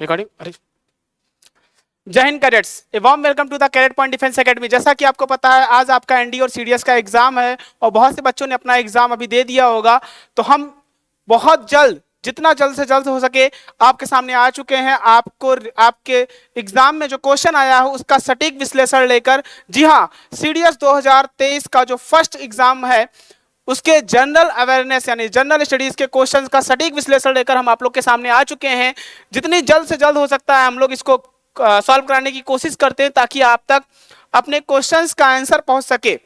Recording. अरे जय हिंद cadets, a warm welcome to the cadet point defence academy. जैसा कि आपको पता है आज आपका एनडी और सीडीएस का एग्जाम है और बहुत से बच्चों ने अपना एग्जाम अभी दे दिया होगा। तो हम बहुत जल्द, जितना जल्द से जल्द हो सके आपके सामने आ चुके हैं, आपको आपके एग्जाम में जो क्वेश्चन आया है उसका सटीक विश्लेषण लेकर। जी हाँ, सीडीएस 2023 का जो फर्स्ट एग्जाम है उसके जनरल अवेयरनेस यानी जनरल स्टडीज के क्वेश्चंस का सटीक विश्लेषण लेकर हम आप लोग के सामने आ चुके हैं। जितनी जल्द से जल्द हो सकता है हम लोग इसको सॉल्व कराने की कोशिश करते हैं ताकि आप तक अपने क्वेश्चंस का आंसर पहुंच सके।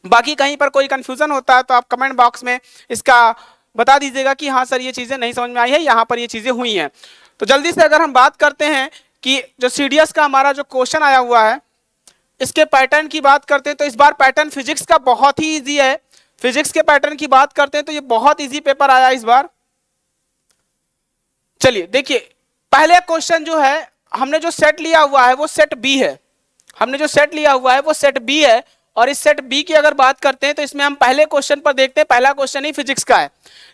बाकी कहीं पर कोई कंफ्यूजन होता है तो आप कमेंट बॉक्स में इसका बता दीजिएगा कि हाँ सर ये चीजें नहीं समझ में आई है, यहाँ पर ये चीजें हुई हैं। तो जल्दी से अगर हम बात करते हैं कि जो सीडीएस का हमारा जो क्वेश्चन आया हुआ है इसके पैटर्न की बात करते हैं तो इस बार पैटर्न फिजिक्स का बहुत ही ईजी है। फिजिक्स के पैटर्न की बात करते हैं तो ये बहुत इजी पेपर आया इस बार। चलिए देखिए, पहले क्वेश्चन जो है हमने जो सेट लिया हुआ है वो सेट बी है। हमने जो सेट लिया हुआ है वो सेट बी है और इस सेट बी की अगर बात करते हैं तो इसमें हम पहले क्वेश्चन पर देखते हैं। पहला क्वेश्चन ही फिजिक्स का है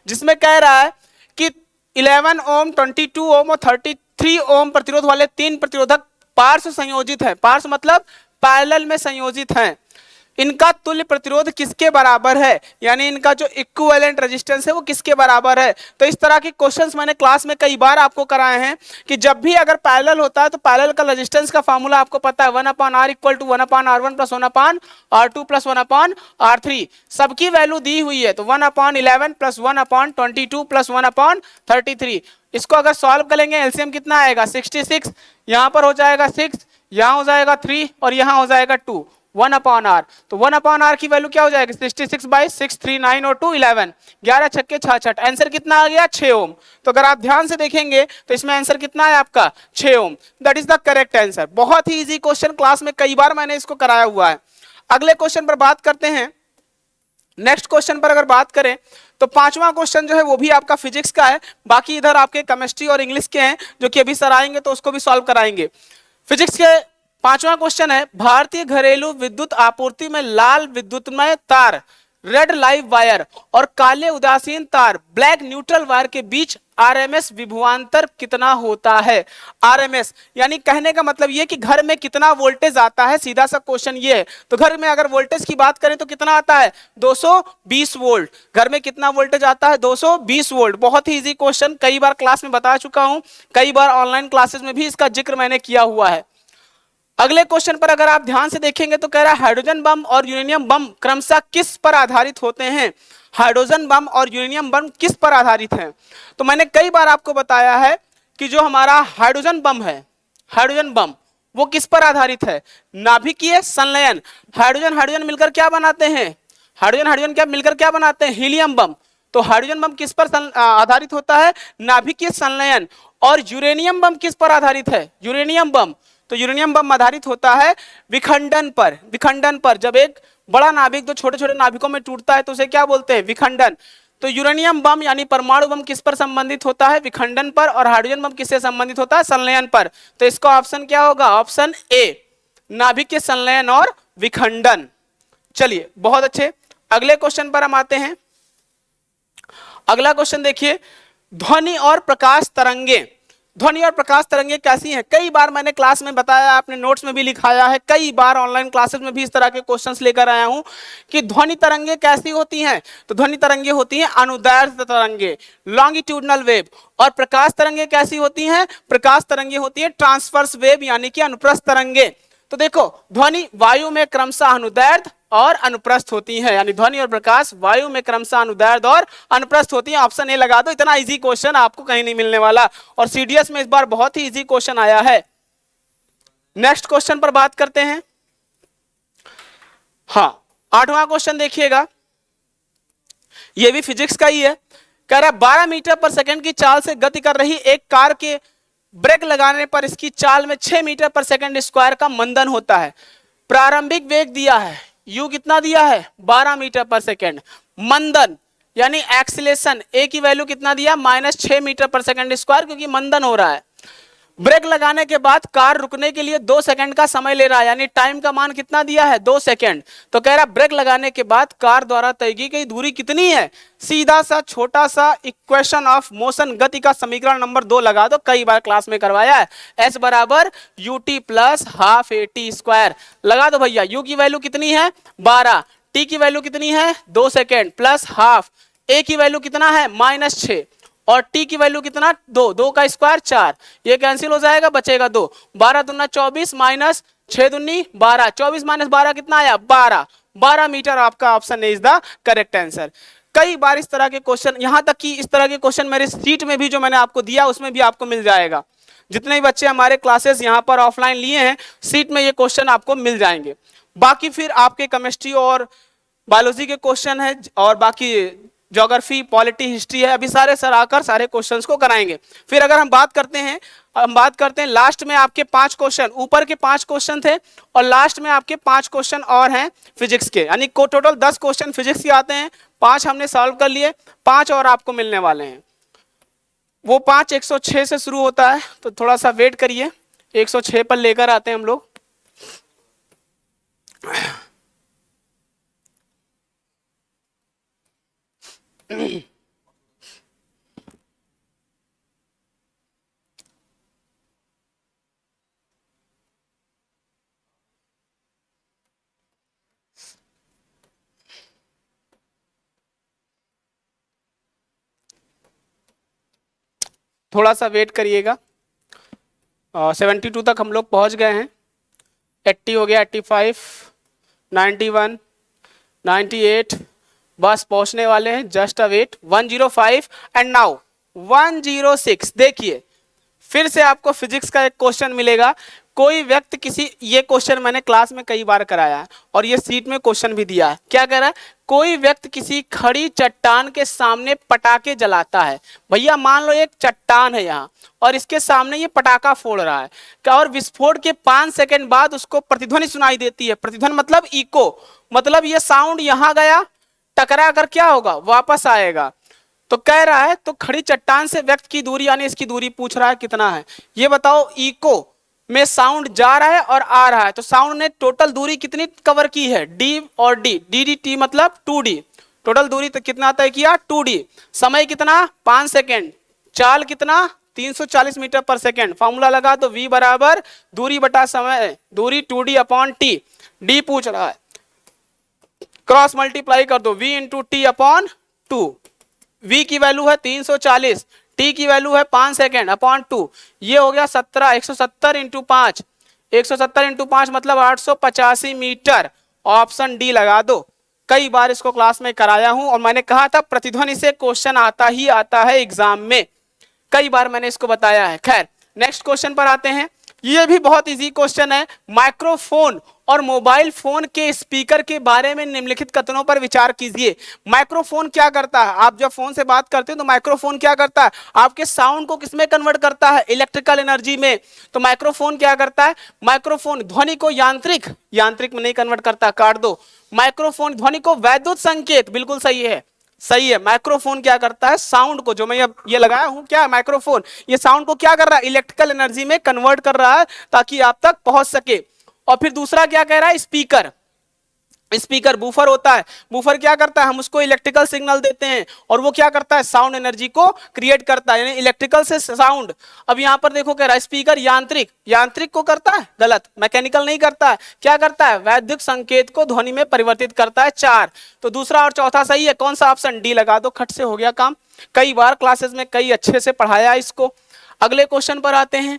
जिसमें कह रहा है कि 11 ओम, 22 ओम और 33 ओम प्रतिरोध वाले तीन प्रतिरोधक पार्श्व संयोजित है। पार्श्व मतलब पैरेलल में संयोजित हैं। इनका तुल्य प्रतिरोध किसके बराबर है, यानी इनका जो इक्विवेलेंट रेजिस्टेंस है वो किसके बराबर है। तो इस तरह के क्वेश्चंस मैंने क्लास में कई बार आपको कराए हैं कि जब भी अगर पैरेलल होता है तो पैरेलल का रेजिस्टेंस का फार्मूला आपको पता है 1/r = 1/r1 + 1/r2 + 1/r3। सबकी वैल्यू दी हुई है तो 1/11 + 1/22 + 1/33। इसको अगर सॉल्व करेंगे एलसीएम कितना आएगा 66। यहाँ पर हो जाएगा 6, यहाँ हो जाएगा 3 और यहाँ हो जाएगा 2, 1/r। तो 1/r की वैल्यू क्या हो जाएगी 66/6, 3, 9 और 2 11, 11 छक्के 66। आंसर कितना आ गया 6 ओम। तो अगर आप ध्यान से देखेंगे तो इसमें आंसर कितना है आपका 6 ohm. That is the correct answer. बहुत ही इजी क्वेश्चन, क्लास में कई बार मैंने इसको कराया हुआ है। अगले क्वेश्चन पर बात करते हैं। नेक्स्ट क्वेश्चन पर अगर बात करें तो पांचवा क्वेश्चन जो है वो भी आपका फिजिक्स का है। बाकी इधर आपके केमिस्ट्री और इंग्लिश के हैं जो कि अभी सर आएंगे तो उसको भी सॉल्व कराएंगे। फिजिक्स के पांचवा क्वेश्चन है, भारतीय घरेलू विद्युत आपूर्ति में लाल विद्युतमय तार रेड लाइव वायर और काले उदासीन तार ब्लैक न्यूट्रल वायर के बीच आरएमएस विभवांतर कितना होता है। आरएमएस यानी कहने का मतलब ये कि घर में कितना वोल्टेज आता है, सीधा सा क्वेश्चन ये है। तो घर में अगर वोल्टेज की बात करें तो कितना आता है 220 वोल्ट। घर में कितना वोल्टेज आता है 220 वोल्ट। बहुत ही इजी क्वेश्चन, कई बार क्लास में बता चुका हूं, कई बार ऑनलाइन क्लासेस में भी इसका जिक्र मैंने किया हुआ है। अगले क्वेश्चन पर अगर आप ध्यान से देखेंगे तो कह रहा है हाइड्रोजन बम और यूरेनियम बम क्रमशः किस पर आधारित होते हैं। हाइड्रोजन बम और यूरेनियम बम किस पर आधारित हैं। तो मैंने कई बार आपको बताया है कि जो हमारा हाइड्रोजन बम है, हाइड्रोजन बम वो किस पर आधारित है, नाभिकीय संलयन। हाइड्रोजन हाइड्रोजन मिलकर क्या बनाते हैं, हाइड्रोजन हाइड्रोजन क्या मिलकर क्या बनाते हैं, हीलियम बम। तो हाइड्रोजन बम किस पर आधारित होता है, नाभिकीय संलयन। और यूरेनियम बम किस पर आधारित है, यूरेनियम बम, तो यूरेनियम बम आधारित होता है विखंडन पर। विखंडन पर, जब एक बड़ा नाभिक दो छोटे छोटे नाभिकों में टूटता है तो उसे क्या बोलते हैं, विखंडन। तो यूरेनियम बम यानी परमाणु बम किस पर संबंधित होता है, विखंडन पर। और हाइड्रोजन बम किससे संबंधित होता है, संलयन पर। तो इसका ऑप्शन क्या होगा, ऑप्शन ए, नाभिक के संलयन और विखंडन। चलिए बहुत अच्छे, अगले क्वेश्चन पर हम आते हैं। अगला क्वेश्चन देखिए, ध्वनि और प्रकाश तरंगे। ध्वनि और प्रकाश तरंगे कैसी हैं, कई बार मैंने क्लास में बताया, आपने नोट्स में भी लिखाया है, कई बार ऑनलाइन क्लासेस में भी इस तरह के क्वेश्चंस लेकर आया हूं कि ध्वनि तरंगे कैसी होती हैं। तो ध्वनि तरंगे होती हैं अनुदैर्ध्य तरंगे, लॉन्गिट्यूडनल वेव। और प्रकाश तरंगे कैसी होती हैं, प्रकाश तरंगे होती है ट्रांसवर्स वेव यानी कि अनुप्रस्थ तरंगे। तो देखो, ध्वनि वायु में क्रमशः अनुदैर्ध्य और अनुप्रस्थ होती है, यानी ध्वनि और प्रकाश वायु में क्रमशः अनुदैर्ध्य और अनुप्रस्थ होती है। ऑप्शन ए लगा दो, इतना इजी क्वेश्चन आपको कहीं नहीं मिलने वाला और सीडीएस में इस बार बहुत ही इजी क्वेश्चन आया है। नेक्स्ट क्वेश्चन पर बात करते हैं। हाँ, आठवां क्वेश्चन देखिएगा, यह भी फिजिक्स का ही है। कह रहा है 12 मीटर पर सेकंड की चाल से गति कर रही एक कार के ब्रेक लगाने पर इसकी चाल में 6 मीटर पर सेकंड स्क्वायर का मंदन होता है। प्रारंभिक वेग दिया है, यू कितना दिया है 12 मीटर पर सेकंड। मंदन यानी एक्सीलेशन, ए की वैल्यू कितना दिया -6 मीटर पर सेकंड स्क्वायर, क्योंकि मंदन हो रहा है। ब्रेक लगाने के बाद कार रुकने के लिए 2 सेकंड का समय ले रहा है, यानी टाइम का मान कितना दिया है 2 सेकंड। तो कह रहा है ब्रेक लगाने के बाद कार द्वारा तय की गई दूरी कितनी है। सीधा सा छोटा सा इक्वेशन ऑफ मोशन, गति का समीकरण नंबर 2 लगा दो, कई बार क्लास में करवाया है। एस बराबर U T plus half A T square लगा दो भैया। यू की वैल्यू कितनी है 12, टी की वैल्यू कितनी है 2 सेकेंड प्लस हाफ, ए की वैल्यू कितना है -6 और टी की वैल्यू कितना 2, 2 का स्क्वायर 4, ये कैंसिल हो जाएगा बचेगा 2, 12 दूना 24 माइनस 6 दूनी 12, 24 माइनस 12 कितना आया 12, 12 मीटर आपका option is the correct answer. कई बार इस तरह के क्वेश्चन, यहां तक कि इस तरह के क्वेश्चन मेरे सीट में भी जो मैंने आपको दिया उसमें भी आपको मिल जाएगा। जितने भी बच्चे हमारे क्लासेस यहाँ पर ऑफलाइन लिए हैं सीट में ये क्वेश्चन आपको मिल जाएंगे। बाकी फिर आपके केमिस्ट्री और बायोलॉजी के क्वेश्चन है और बाकी ज्योग्राफी पॉलिटी हिस्ट्री है, अभी सारे सर आकर सारे क्वेश्चंस को कराएंगे। फिर अगर हम बात करते हैं लास्ट में आपके 5 क्वेश्चन, ऊपर के 5 क्वेश्चन थे और लास्ट में आपके 5 क्वेश्चन और हैं फिजिक्स के, यानी टोटल 10 क्वेश्चन फिजिक्स के आते हैं, 5 हमने सॉल्व कर लिए, 5 और आपको मिलने वाले हैं। वो 5 106 से शुरू होता है, तो थोड़ा सा वेट करिए, 106 पर लेकर आते हैं हम लोग। थोड़ा सा वेट करिएगा। 72 तक हम लोग पहुंच गए हैं, 80 हो गया, 85, 91, 98, बस पहुंचने वाले हैं, just a wait. 105 and now 106। देखिए फिर से आपको फिजिक्स का एक क्वेश्चन मिलेगा। कोई व्यक्ति किसी, ये क्वेश्चन मैंने क्लास में कई बार कराया है और ये सीट में क्वेश्चन भी दिया है। क्या कह रहा है, कोई व्यक्ति किसी खड़ी चट्टान के सामने पटाखे जलाता है। भैया मान लो एक चट्टान है यहाँ और इसके सामने ये पटाखा फोड़ रहा है, और विस्फोट के 5 सेकंड बाद उसको प्रतिध्वनि सुनाई देती है। प्रतिध्वनि मतलब इको, मतलब ये साउंड यहाँ गया, टकरा कर क्या होगा वापस आएगा। तो कह रहा है तो खड़ी चट्टान से व्यक्ति की दूरी, यानी इसकी दूरी पूछ रहा है कितना है। ये बताओ इको में साउंड जा रहा है और आ रहा है, तो साउंड ने टोटल दूरी कितनी कवर की है, डी और डी, डी डी टी मतलब 2D, टोटल दूरी तो कितना तय किया 2D। समय कितना 5 सेकेंड, चाल कितना 340 मीटर पर सेकेंड। फॉर्मूला लगा तो v बराबर दूरी बटा समय, दूरी 2D अपॉन टी, डी पूछ रहा है, क्रॉस मल्टीप्लाई कर दो v into T upon 2। v की वैल्यू है 340, t की वैल्यू है 5 सेकेंड अपॉन 2, ये हो गया 17, 170 इंटू 5, 170 इंटू 5 मतलब 885 मीटर। ऑप्शन डी लगा दो। कई बार इसको क्लास में कराया हूं और मैंने कहा था प्रतिध्वनि से क्वेश्चन आता ही आता है एग्जाम में, कई बार मैंने इसको बताया है। खैर नेक्स्ट क्वेश्चन पर आते हैं, ये भी बहुत इजी क्वेश्चन है। माइक्रोफोन और मोबाइल फोन के स्पीकर के बारे में निम्नलिखित कथनों पर विचार कीजिए। माइक्रोफोन क्या करता है, आप जब फोन से बात करते हैं तो माइक्रोफोन क्या करता है, आपके साउंड को किसमें कन्वर्ट करता है, इलेक्ट्रिकल एनर्जी में। तो माइक्रोफोन क्या करता है, माइक्रोफोन ध्वनि को यांत्रिक, यांत्रिक में नहीं कन्वर्ट करता, काट दो। माइक्रोफोन ध्वनि को वैद्युत संकेत, बिल्कुल सही है, सही है। माइक्रोफोन क्या करता है, साउंड को, जो मैं ये लगाया हूं क्या माइक्रोफोन, ये साउंड को क्या कर रहा है, इलेक्ट्रिकल एनर्जी में कन्वर्ट कर रहा है ताकि आप तक पहुंच सके। और फिर दूसरा क्या कह रहा है, स्पीकर, स्पीकर बूफर होता है, बूफर क्या करता है, हम उसको इलेक्ट्रिकल सिग्नल देते हैं और वो क्या करता है, साउंड एनर्जी को क्रिएट करता है, यानी इलेक्ट्रिकल से साउंड। अब यहां पर देखो कह रहा है स्पीकर यांत्रिक, यांत्रिक को करता है, गलत, मैकेनिकल नहीं करता है, क्या करता है, वैद्युत संकेत को ध्वनि में परिवर्तित करता है। 4, तो दूसरा और चौथा सही है। कौन सा ऑप्शन, डी लगा दो, खट से हो गया काम। कई बार क्लासेस में कई अच्छे से पढ़ाया इसको। अगले क्वेश्चन पर आते हैं।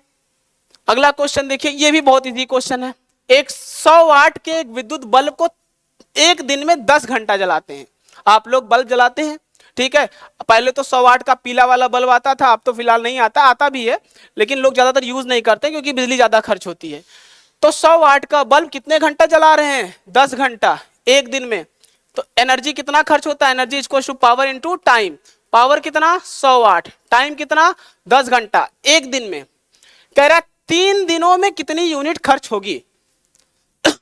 अगला क्वेश्चन देखिए, ये भी बहुत इजी क्वेश्चन है। एक 100 वाट के एक विद्युत बल्ब को एक दिन में 10 घंटा जलाते हैं। आप लोग बल्ब जलाते हैं, ठीक है, पहले तो 100 वाट का पीला वाला बल्ब आता था, अब तो फिलहाल नहीं आता, आता भी है लेकिन लोग ज्यादातर यूज नहीं करते क्योंकि बिजली ज्यादा खर्च होती है। तो 100 वाट का बल्ब कितने घंटा जला रहे हैं, 10 घंटा एक दिन में। तो एनर्जी कितना खर्च होता है, energy equal to power into time. Power कितना 100 वाट, टाइम कितना 10 घंटा एक दिन में। कह रहा 3 दिनों में कितनी यूनिट खर्च होगी,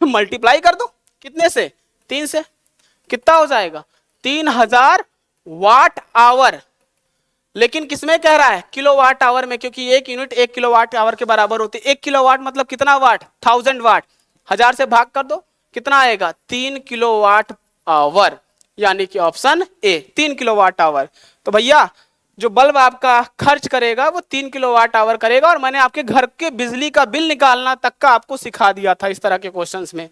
मल्टीप्लाई कर दो, कितने से, 3 से, कितना हो जाएगा 3000 वाट आवर। लेकिन किसमें कह रहा है, किलोवाट आवर में, क्योंकि एक यूनिट 1 किलोवाट आवर के बराबर होती है। 1 किलोवाट मतलब कितना वाट, 1000 वाट, 1000 से भाग कर दो कितना आएगा, 3 किलोवाट आवर, यानी कि ऑप्शन ए 3 किलोवाट आवर। तो भैया जो बल्ब आपका खर्च करेगा वो 3 किलोवाट आवर करेगा, और मैंने आपके घर के बिजली का बिल निकालना तक का आपको सिखा दिया था इस तरह के क्वेश्चंस में।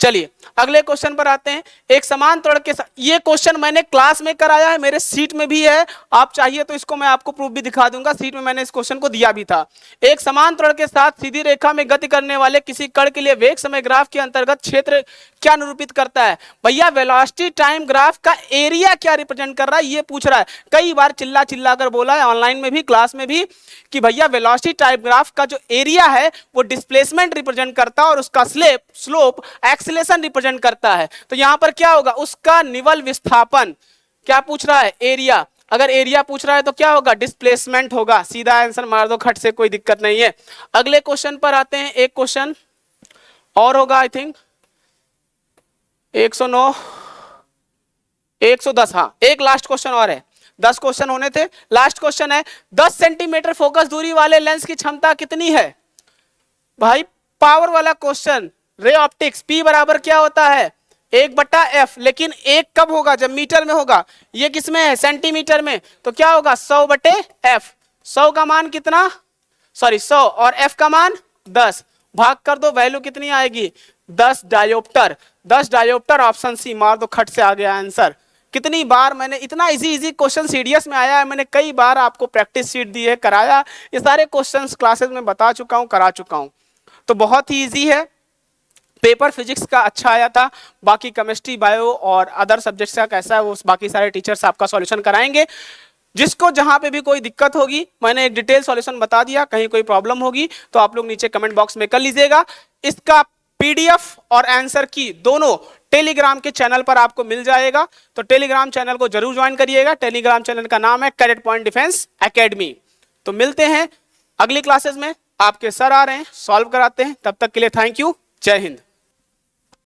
चलिए अगले क्वेश्चन पर आते हैं। एक समान त्वरण के साथ, ये क्वेश्चन मैंने क्लास में कराया है, मेरे सीट में भी है, आप चाहिए तो इसको मैं आपको प्रूफ भी दिखा दूंगा, सीट में मैंने इस क्वेश्चन को दिया भी था। एक समान त्वरण के साथ सीधी रेखा में गति करने वाले किसी कण के लिए वेग समय ग्राफ के अंतर्गत क्षेत्र क्या निरूपित करता है। भैया वेलोसिटी टाइम ग्राफ का एरिया क्या रिप्रेजेंट कर रहा है, ये पूछ रहा है। कई बार चिल्ला चिल्ला कर बोला है ऑनलाइन में भी, क्लास में भी, कि भैया वेलोसिटी टाइम ग्राफ का जो एरिया है वो डिस्प्लेसमेंट रिप्रेजेंट करता है और उसका स्लोप एक्सीलरेशन रिप्रेजेंट करता है। तो यहां पर क्या होगा, उसका निवल विस्थापन। क्या पूछ रहा है, एरिया। अगर एरिया पूछ रहा है तो क्या होगा, डिस्प्लेसमेंट होगा। सीधा आंसर मार दो खट से, कोई दिक्कत नहीं है। अगले क्वेश्चन पर आते हैं। एक क्वेश्चन और होगा आई थिंक 109 110, हाँ एक लास्ट क्वेश्चन और है, 10 क्वेश्चन होने थे। लास्ट क्वेश्चन है, 10 सेंटीमीटर फोकस दूरी वाले लेंस की क्षमता कितनी है। भाई पावर वाला क्वेश्चन, रे ऑप्टिक्स, P बराबर क्या होता है 1/f, लेकिन एक कब होगा, जब मीटर में होगा। ये किसमें है, सेंटीमीटर में, तो क्या होगा 100/f। 100 का मान कितना, सॉरी 100 और f का मान 10, भाग कर दो, वैल्यू कितनी आएगी 10 डायोप्टर। 10 डायोप्टर, ऑप्शन सी, मार दो खट से आ गया आंसर। कितनी बार मैंने इतना इजी क्वेश्चन सीडीएस में आया है, मैंने कई बार आपको प्रैक्टिस शीट दी है, कराया, ये सारे क्वेश्चंस क्लासेस में बता चुका हूं, करा चुका हूं। तो बहुत ही इजी है। पेपर फिजिक्स का अच्छा आया था, बाकी केमिस्ट्री, बायो और अदर सब्जेक्ट्स का कैसा है वो बाकी सारे टीचर्स आपका सॉल्यूशन कराएंगे। जिसको जहां पे भी कोई दिक्कत होगी, मैंने एक डिटेल सॉल्यूशन बता दिया, कहीं कोई प्रॉब्लम होगी तो आप लोग नीचे कमेंट बॉक्स में कर लीजिएगा। इसका पीडीएफ और आंसर की दोनों टेलीग्राम के चैनल पर आपको मिल जाएगा, तो टेलीग्राम चैनल को जरूर ज्वाइन करिएगा। टेलीग्राम चैनल का नाम है कैडेट पॉइंट डिफेंस एकेडमी। तो मिलते हैं अगली क्लासेस में, आपके सर आ रहे हैं, सॉल्व कराते हैं। तब तक के लिए थैंक यू, जय हिंद।